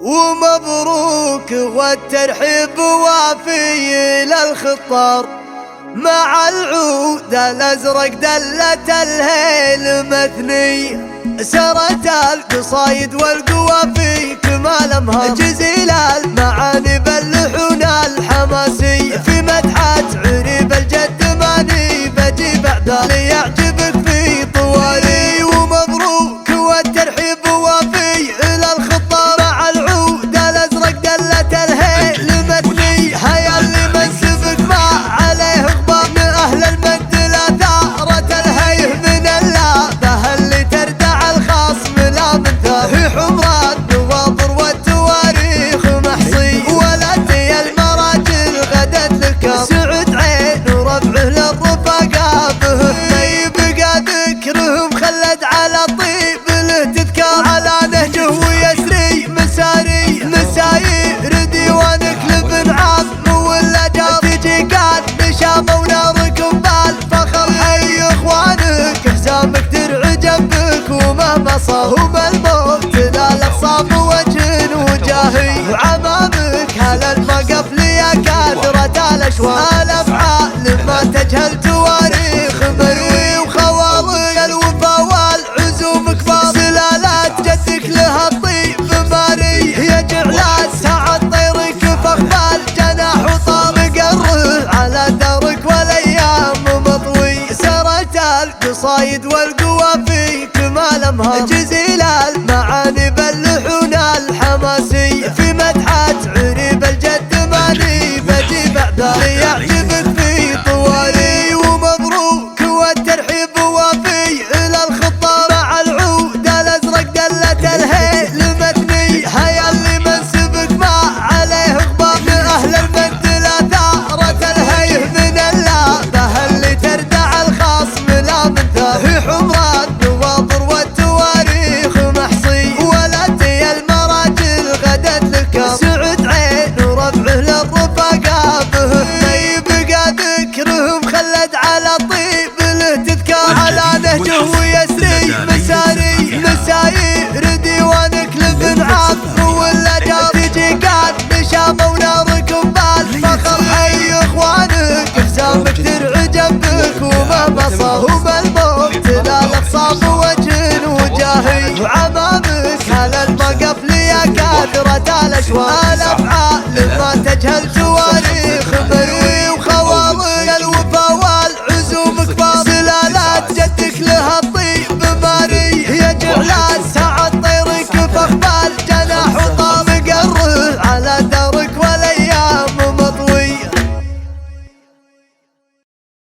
ومبروك والترحيب وافي للخطار، مع العود الأزرق دلة الهيل مثني، سرت القصايد والقوافي كمال أمهار، جزيل المعاني باللحون الحماسي، في مدحة عريب الجد ماني بجيب أعذار ليعجبك في طوالي. ومبروك والترحيب وافي إلى الخطار، مع العود الأزرق دلة الهيل مثني، هيا اللي منسبك ما عليه غبار، من أهل المجد لا ثارت الهيه، من اللابه اللي تردع الخصم لا من ثار، في حمران النواظر والتواريخ محصي، ولدي المراجل غدت لك سعد عين وربعه للرفقاء به يبقى ذكرهم خلد على طيب له تذكار، على نهجه ويسري مساري مساير ديوانك لابن عم ولا جار، تجي قال نشامه وناركم بالفخر، حي اخوانك حزامك درع جنبك، ومهما صاهم الموت نالك صاب وجه وجاهي، وعمامك هلا المقف ليا كاثرة الاشواق، الافعال ما تجهل تواريخ مروي، وخواضق الوفا والعزوم كبار، سلالات جدك لها الطيب ماري، هي جعلات ساعة طيرك فاقبال جناح وطار، قره على دارك والايام مطوي، سرت القصايد والقوافي كمال أمهار، جزيل المعاني باللحون الحماسي، في مدحة عريب الجد ماني بجيب أعذار ليعجبك في طوالي. ومبروك والترحيب وافي إلى الخطار، مع العود الأزرق دلة الهيل مثني، هيا اللي منسبك ما عليه غبار، من أهل المجد لا ثارت الهيه، من اللابه اللي تردع الخصم لا من ثار، في حمران النواظر والتواريخ محصي، ولدي المراجل غدت لك سعد عين وربعه للرفقاء به يبقى ذكرهم خلد على طيب له تذكار، على نهجه ويسري مساري مساير ديوانك لابن عم ولا جار، تجي قال نشامه وناركم بالفخر، حي اخوانك حزامك درع جنبك، ومهما صاهم الموت نالك صاب وجه وجاهي، وعمامك هلا المقف ليا كاثرة الاشواق، الافعال ما تجهل توالي.